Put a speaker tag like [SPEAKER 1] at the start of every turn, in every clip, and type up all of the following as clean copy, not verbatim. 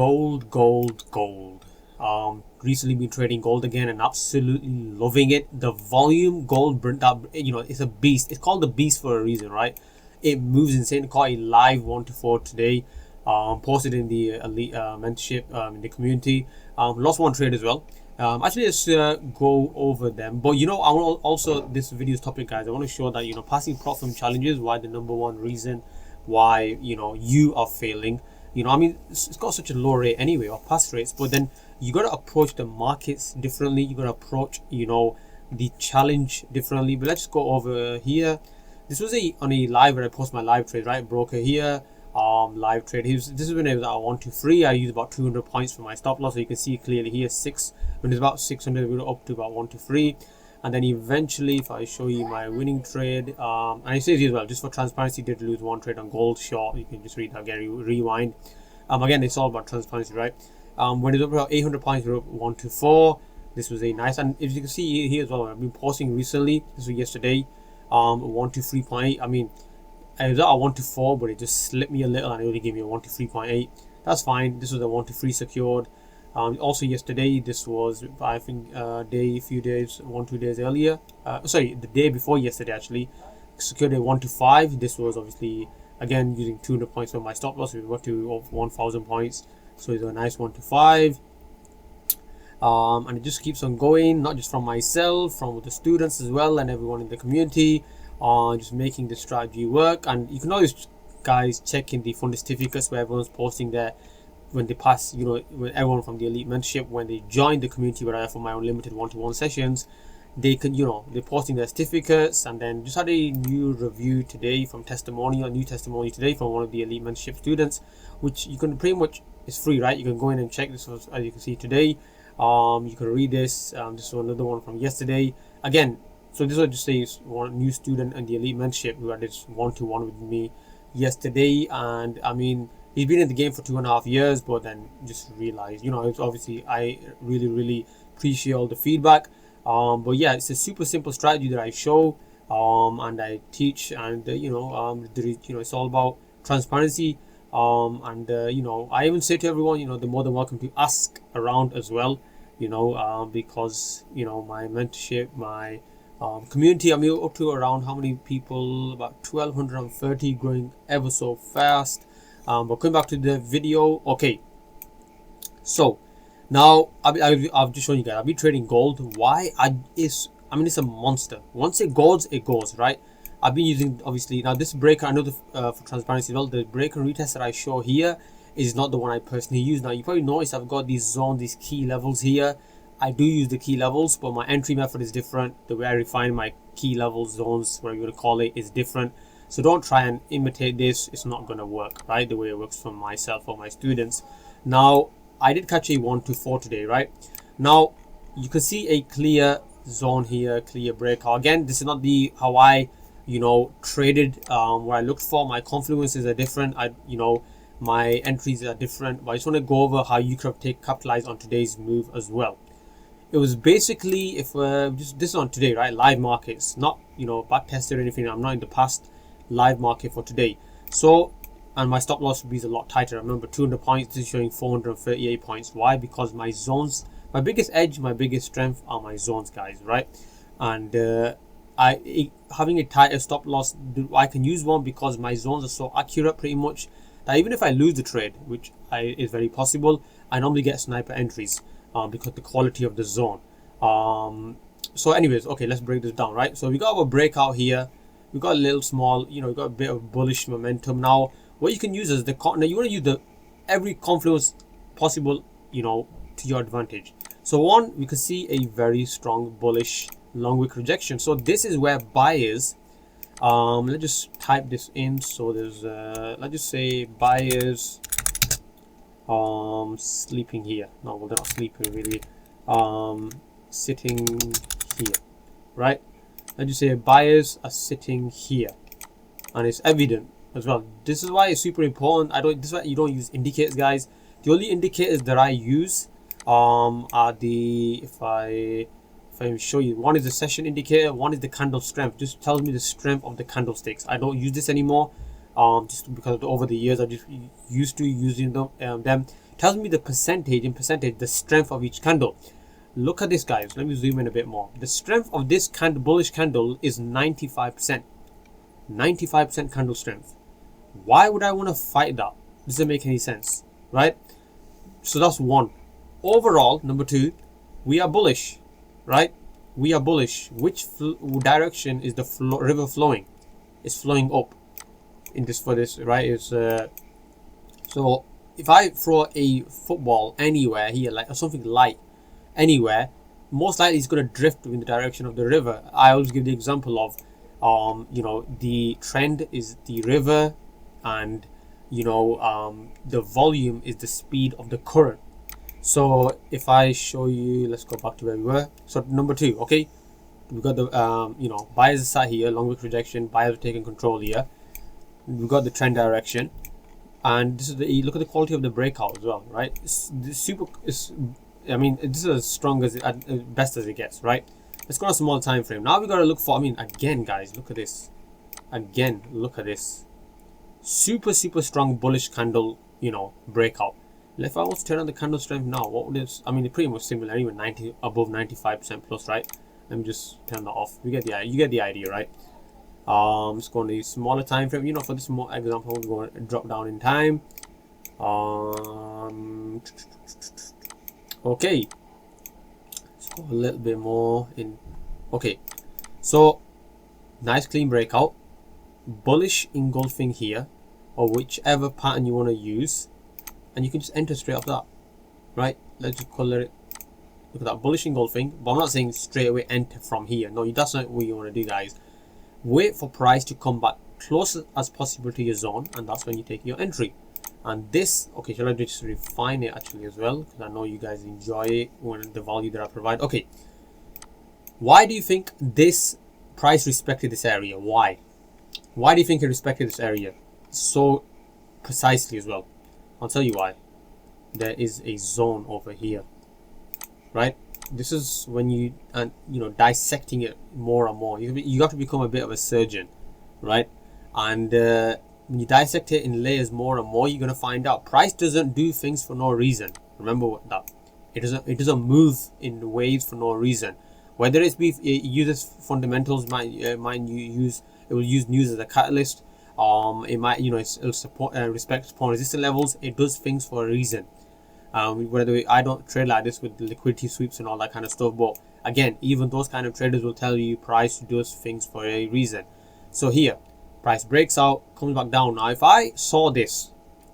[SPEAKER 1] Gold. Recently been trading gold again and absolutely loving it. The volume gold burnt up, it's a beast. It's called the beast for a reason, right? It moves insane. Caught a live 1 to 4 today. Posted in the elite mentorship in the community. Lost one trade as well. Actually, let's go over them. But I want also this video's topic, guys. I want to show that passing Propfirm challenges, why the #1 reason why you are failing. I mean, it's got such a low rate anyway, or pass rates, but then you got to approach the markets differently. You got to approach the challenge differently. But let's go over here. This was on a live where I post my live trade, right? Broker here, live trade. This is when it was at 1 to 3. I used about 200 points for my stop loss, so you can see clearly here 6. When it's about 600, we go up to about 1 to 3. And then eventually, if I show you my winning trade, and it says here as well, just for transparency, did lose one trade on gold short. You can just read that again, rewind. Again, it's all about transparency, right? When it's up about 800 points, we're up 1 to 4. This was a nice, and if you can see here as well, I've been posting recently. This was yesterday, 1 to 3.8. I mean, I was at 1 to 4, but it just slipped me a little, and it only gave me a 1 to 3.8. That's fine. This was a 1 to 3 secured. Also yesterday, this was I think 2 days earlier. Sorry, the day before yesterday actually, secured a 1 to 5. This was obviously again using 200 points for my stop loss. We got to 1,000 points, so it's a nice 1 to 5. And it just keeps on going, not just from myself, from the students as well, and everyone in the community, just making the strategy work. And you can always, guys, check in the funded certificates where everyone's posting their when they pass, when everyone from the elite mentorship, when they join the community where I offer my unlimited one-to-one sessions, they can, they're posting their certificates. And then just had a new review today from new testimony today from one of the elite mentorship students, which you can pretty much, it's free, right? You can go in and check. This was, as you can see today, you can read this. This was another one from yesterday. Again, so this was just a one new student in the elite mentorship who had this one-to-one with me yesterday. And I mean, he's been in the game for 2.5 years, but then just realized, it's obviously, I really appreciate all the feedback. But yeah, it's a super simple strategy that I show, and I teach, and it's all about transparency. I even say to everyone, they're more than welcome to ask around as well, because my mentorship, my community, I'm up to around how many people, about 1,230, growing ever so fast. But coming back to the video, okay, so now I've just shown you guys I've been trading gold. Why? It's a monster. Once it goes, right? I've been using, obviously, now this breaker, I know for transparency as well, the breaker retest that I show here is not the one I personally use. Now you probably notice I've got these zones, these key levels here. I do use the key levels, but my entry method is different. The way I refine my key level zones, whatever you want to call it, is different. So don't try and imitate this. It's not going to work, right? The way it works for myself or my students. Now, I did catch a 1 to 4 today, right? Now, you can see a clear zone here, clear breakout. Again, this is not how I, traded, what I looked for. My confluences are different. My entries are different. But I just want to go over how you could capitalize on today's move as well. It was basically, if this is on today, right? Live markets, not backtested or anything. I'm not in the past. Live market for today. So, and my stop loss would be a lot tighter. Remember, 200 points. This is showing 438 points. Why? Because my zones, my biggest edge, my biggest strength are my zones, guys, right? And having a tighter stop loss, I can use one because my zones are so accurate, pretty much, that even if I lose the trade, which is very possible, I normally get sniper entries because the quality of the zone. So anyways, okay, let's break this down, right? So we got our breakout here. We got a little small, we got a bit of bullish momentum. Now, what you can use is now you want to use every confluence possible, to your advantage. So one, we can see a very strong bullish long wick rejection. So this is where buyers, let's just type this in. So there's, let's just say buyers, sleeping here. No, well, they're not sleeping really. Sitting here, right? Let's just say buyers are sitting here, and it's evident as well. This is why it's super important. This is why you don't use indicators, guys. The only indicators that I use are if I show you, one is the session indicator, one is the candle strength. Just tells me the strength of the candlesticks. I don't use this anymore, just because over the years I just used to using them tells me the percentage, in percentage, the strength of each candle. Look at this, guys. Let me zoom in a bit more. The strength of this candle, bullish candle, is 95%. 95% candle strength. Why would I want to fight that? Doesn't make any sense, right? So that's one. Overall, number two, we are bullish, right? We are bullish. Which direction is the river flowing? It's flowing up. In this, for this, right? It's so if I throw a football anywhere here, like or something light anywhere, most likely it's going to drift in the direction of the river. I always give the example of you know, the trend is the river, and you know, the volume is the speed of the current. So if I show you, let's go back to where we were. So number two, okay, we got the you know, buyers are sat here, long wick rejection, buyers are taking control here. We've got the trend direction, and this is the, look at the quality of the breakout as well, right? It's super, I mean, this is as strong as best as it gets, right? Let's go on a small time frame. Now we got to look for, I mean, again, guys, look at this. Again, look at this. Super strong bullish candle, you know, breakout. If I was to turn on the candle strength now, what would it? I mean, it's pretty much similar, even 90 above 95% plus, right? Let me just turn that off. You get the idea, right? Let's go on the smaller time frame. You know, for this more example, we're going to drop down in time. Okay, let's go a little bit more in. Okay, so nice clean breakout, bullish engulfing here, or whichever pattern you want to use, and you can just enter straight off that, right? Let's just color it. Look at that, bullish engulfing. But I'm not saying straight away enter from here. No, that's not what you want to do, guys. Wait for price to come back close as possible to your zone, and that's when you take your entry. And this, okay, shall I just refine it actually as well, because I know you guys enjoy it when the value that I provide. Okay, why do you think this price respected this area? Why do you think it respected this area so precisely as well? I'll tell you why. There is a zone over here, right? This is when you, and you know, dissecting it more and more, you have to become a bit of a surgeon, right? And when you dissect it in layers more and more, you're going to find out price doesn't do things for no reason. Remember that. It doesn't move in waves for no reason. Whether it uses fundamentals, it will use news as a catalyst. It might, you know, it'll support respect support resistance levels. It does things for a reason. Whether I don't trade like this with the liquidity sweeps and all that kind of stuff, but again, even those kind of traders will tell you price does things for a reason. So here, price breaks out, comes back down. Now, if I saw this,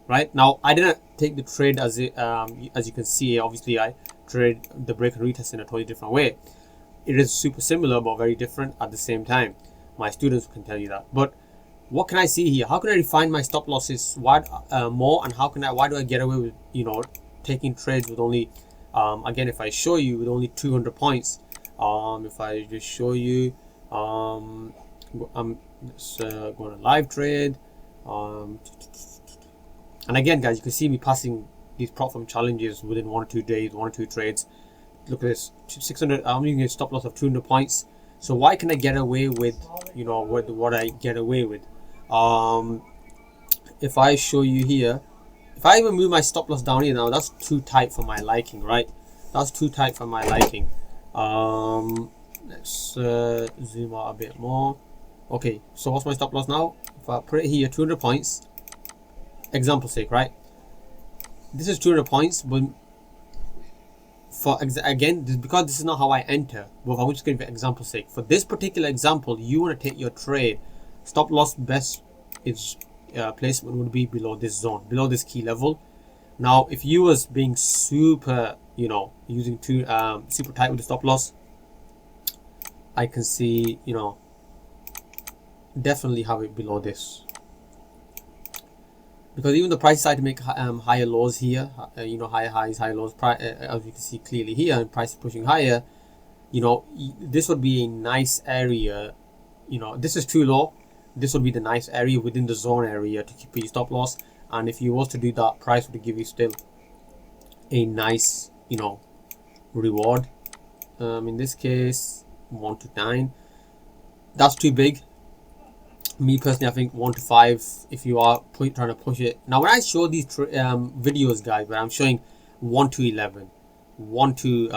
[SPEAKER 1] right now, I didn't take the trade as it, as you can see. Obviously, I trade the break and retest in a totally different way. It is super similar but very different at the same time. My students can tell you that. But what can I see here? How can I refine my stop losses more, and why do I get away with, you know, taking trades with only again, if I show you with only 200 points, if I just show you, let's go on a live trade, and again, guys, you can see me passing these Propfirms challenges within 1 or 2 days, 1 or 2 trades. Look at this, 600. I'm using a stop loss of 200 points. So why can I get away with, you know, what I get away with? If I show you here, if I even move my stop loss down here now, that's too tight for my liking, right? That's too tight for my liking. Let's zoom out a bit more. Okay, so what's my stop loss now? If I put it here, 200 points, example sake, right? This is 200 points, but for again, because this is not how I enter, but I'm just going for example sake. For this particular example, you want to take your trade. Stop loss best is placement would be below this zone, below this key level. Now, if you was being super, you know, using super tight with the stop loss, I can see, you know, definitely have it below this, because even the price side to make higher lows here, you know, higher highs, higher lows, as you can see clearly here, and price pushing higher, you know, this would be a nice area. You know, this is too low. This would be the nice area within the zone area to keep your stop loss. And if you was to do that, price would give you still a nice, you know, reward. In this case, 1 to 9. That's too big. Me personally, I think 1 to 5 if you are trying to push it. Now when I show these videos, guys, where I'm showing 1 to 11, 1 to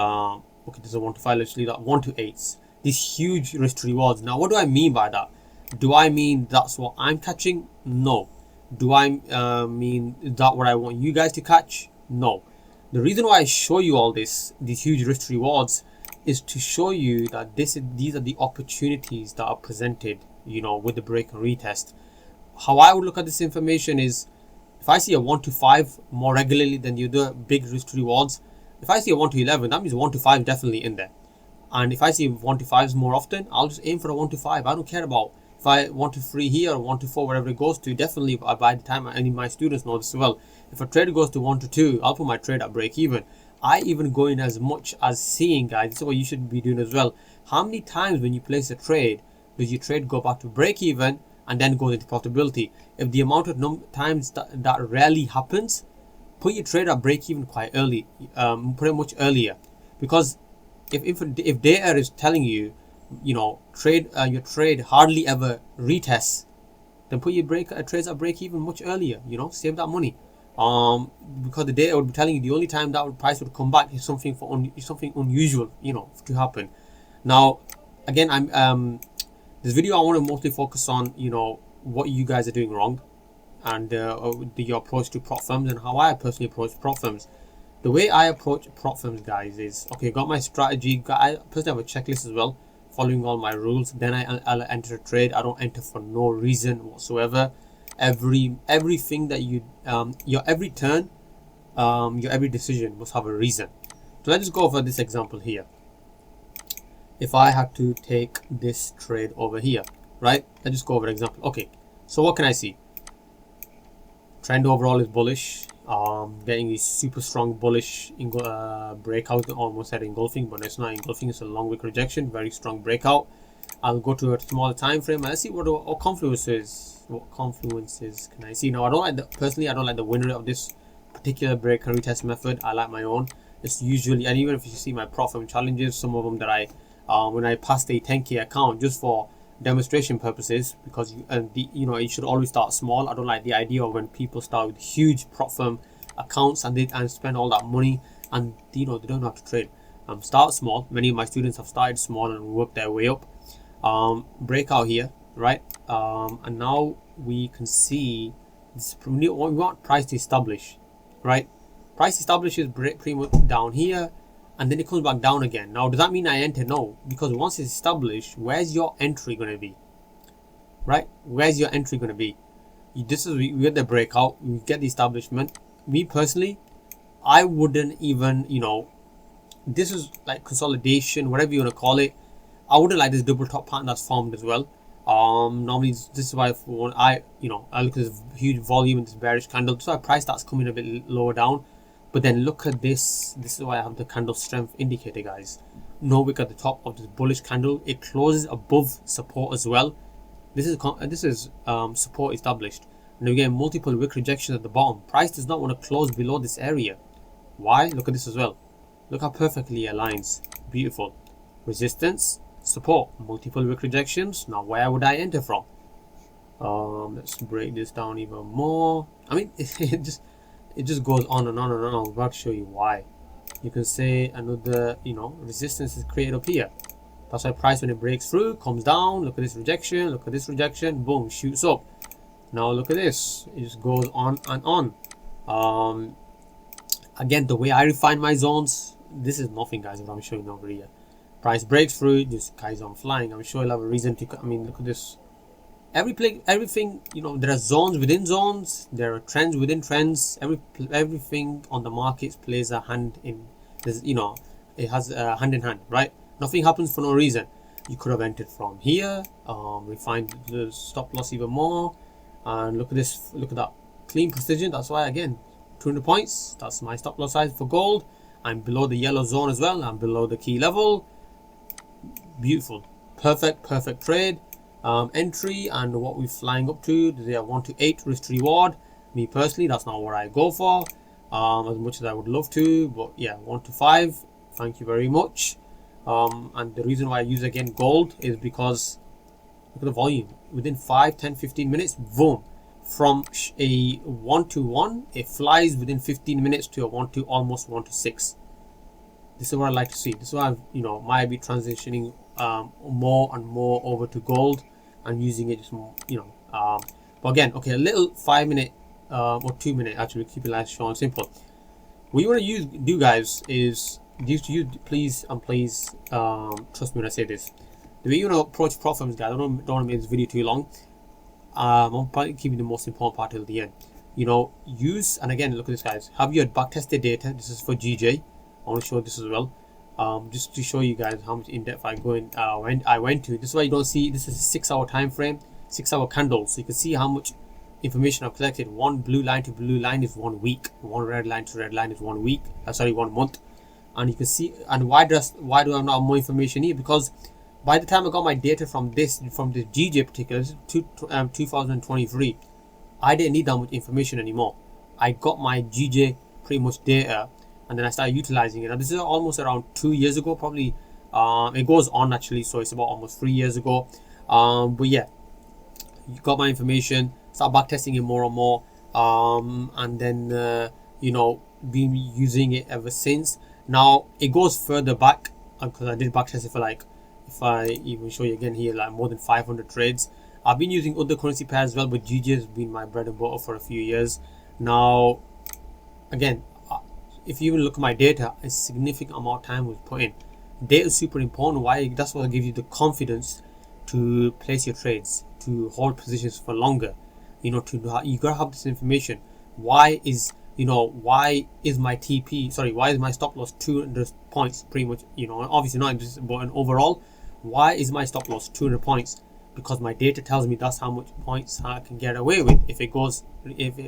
[SPEAKER 1] okay, there's a 1 to 5, let's leave that, 1 to 8s, these huge risk to rewards. Now what do I mean by that? Do I mean that's what I'm catching? No. Do I mean, is that what I want you guys to catch? No. The reason why I show you all these huge risk to rewards is to show you that these are the opportunities that are presented, you know, with the break and retest. How I would look at this information is, if I see a 1 to 5 more regularly than the other big risk to rewards, if I see a 1 to 11, that means 1 to 5 definitely in there. And if I see 1 to 5s more often, I'll just aim for a 1 to 5. I don't care about if I 1 to 3 here or 1 to 4, whatever it goes to. Definitely, by the time any of my students know this as well, if a trade goes to 1 to 2, I'll put my trade at break even. I even go in as much as seeing, guys. This is what you should be doing as well. How many times when you place a trade does your trade go back to break even and then goes into profitability? If the amount of times that rarely happens, put your trade at break even quite early, put it much earlier, because if data is telling you, you know, your trade hardly ever retests, then put your trades at break even much earlier. You know, save that money. Because the data would be telling you the only time that price would come back is something unusual, you know, to happen. Now, again, I'm this video I want to mostly focus on, you know, what you guys are doing wrong, and your approach to prop firms and how I personally approach prop firms. The way I approach prop firms, guys, is okay. Got my strategy. I personally have a checklist as well, following all my rules. Then I'll enter a trade. I don't enter for no reason whatsoever. Everything that your every turn, your every decision must have a reason. So let's just go over this example here. If I had to take this trade over here, right? Let's just go over example. Okay, so what can I see? Trend overall is bullish. Getting a super strong bullish breakout. Almost at engulfing, but it's not engulfing. It's a long wick rejection. Very strong breakout. I'll go to a smaller time frame and let's see what confluences. What confluences can I see? Now, I don't like personally. I don't like the winner of this particular break and retest method. I like my own. It's usually, and even if you see my Propfirm challenges, some of them that I when I passed a 10k account just for demonstration purposes, because you know, you should always start small. I don't like the idea of when people start with huge Propfirm accounts and spend all that money and, you know, they don't know how to trade. Start small. Many of my students have started small and worked their way up. Breakout here, right? And now we can see this. We want price to establish, right? Price establishes pretty much down here, and then it comes back down again. Now, does that mean I enter? No, because once it's established, where's your entry going to be? Right? Where's your entry going to be? We get the breakout, we get the establishment. Me personally, I wouldn't even, you know, this is like consolidation, whatever you want to call it. I wouldn't like this double top pattern that's formed as well. Normally this is why I look at this huge volume in this bearish candle. That's why price starts coming a bit lower down. But then look at this. This is why I have the candle strength indicator, guys. No wick at the top of this bullish candle. It closes above support as well. This is support established. And again, multiple wick rejections at the bottom. Price does not want to close below this area. Why? Look at this as well. Look how perfectly it aligns. Beautiful. Resistance, support, multiple wick rejections. Now where would I enter from? Let's break this down even more. I mean, it just goes on and on and on. I'm about to show you why. You can say another, resistance is created up here. That's why price, when it breaks through, comes down. Look at this rejection. Look at this rejection. Boom, shoots up. Now look at this. It just goes on and on. Again, the way I refine my zones, this is nothing, guys, what I'm showing over here. Price breaks through, this guy's on flying. I'm sure you'll have a reason to. I mean, look at this. Everything, there are zones within zones. There are trends within trends. Everything on the markets plays a hand in. It has a hand in hand, right? Nothing happens for no reason. You could have entered from here. Refined the stop loss even more. And look at this. Look at that clean precision. That's why, again, 200 points. That's my stop loss size for gold. I'm below the yellow zone as well. I'm below the key level. Beautiful, perfect trade. Entry and what we're flying up to. They are 1 to 8 risk to reward. Me personally, that's not what I go for. As much as I would love to, but yeah, 1 to 5. Thank you very much. And the reason why I use again gold is because Look at the volume. Within 5, 10, 15 minutes, boom. From a 1-to-1, it flies within 15 minutes to a 1 to almost 1-to-6. This is what I like to see. This is why I've, might be transitioning more and more over to gold and using it just more, but again, okay, a little 5-minute or 2-minute, actually keep it nice, short and simple. What you want to do, guys, is please trust me when I say this. The way you want to approach Propfirms, guys, I don't want to make this video too long. I'm probably keeping the most important part till the end. Use, and again, look at this, guys. Have your backtested data. This is for GJ. I want to show this as well, just to show you guys how much in depth I went to. This is why you don't see, this is a 6-hour time frame, 6-hour candles, so you can see how much information I've collected. One blue line to blue line is 1 week, one red line to red line is 1 week, 1 month. And you can see, and why do I not have more information here? Because by the time I got my data from this GJ particular, 2023, I didn't need that much information anymore. I got my GJ pretty much data, and then I started utilizing it. Now this is almost around 2 years ago, probably. It goes on actually, so it's about almost 3 years ago. But yeah, you got my information, start backtesting it more and more, and then been using it ever since. Now it goes further back, because I did backtest it for, like, if I even show you again here, like more than 500 trades. I've been using other currency pairs as well, but GJ has been my bread and butter for a few years now. Again, if you even look at my data, a significant amount of time was put in. Data is super important. Why? That's what gives you the confidence to place your trades, to hold positions for longer. You gotta have this information. Why is my TP, why is my stop loss 200 points pretty much, obviously not just, but overall, why is my stop loss 200 points? Because my data tells me that's how much points I can get away with. If it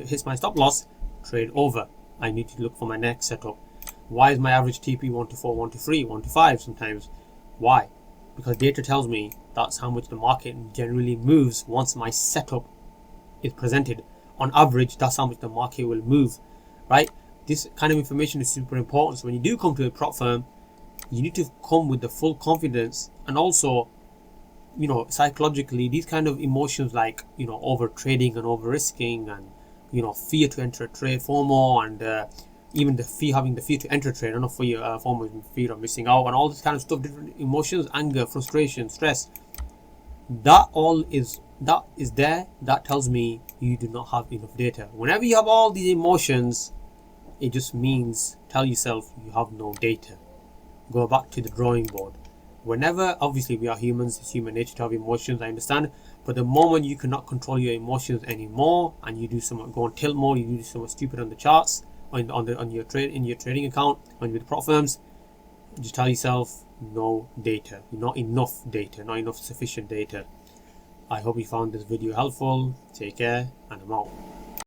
[SPEAKER 1] hits my stop loss, trade over. I need to look for my next setup. Why is my average TP 1-to-4, 1-to-3, 1-to-5 sometimes? Why? Because data tells me that's how much the market generally moves once my setup is presented. On average, that's how much the market will move, right? This kind of information is super important. So when you do come to a prop firm, you need to come with the full confidence, and also, psychologically, these kind of emotions like, over trading and over risking, and fear to enter a trade, FOMO, and even having the fear to enter a trade. I don't know for you, FOMO is fear of missing out, and all this kind of stuff, different emotions, anger, frustration, stress. That is there. That tells me you do not have enough data. Whenever you have all these emotions, it just means, tell yourself you have no data. Go back to the drawing board. Whenever, obviously we are humans, it's human nature to have emotions, I understand, but the moment you cannot control your emotions anymore, and you do something, go on tilt mode, you do something stupid on the charts, in your trading account, with the prop firms, just tell yourself no data, not enough data, not enough sufficient data. I hope you found this video helpful. Take care, and I'm out.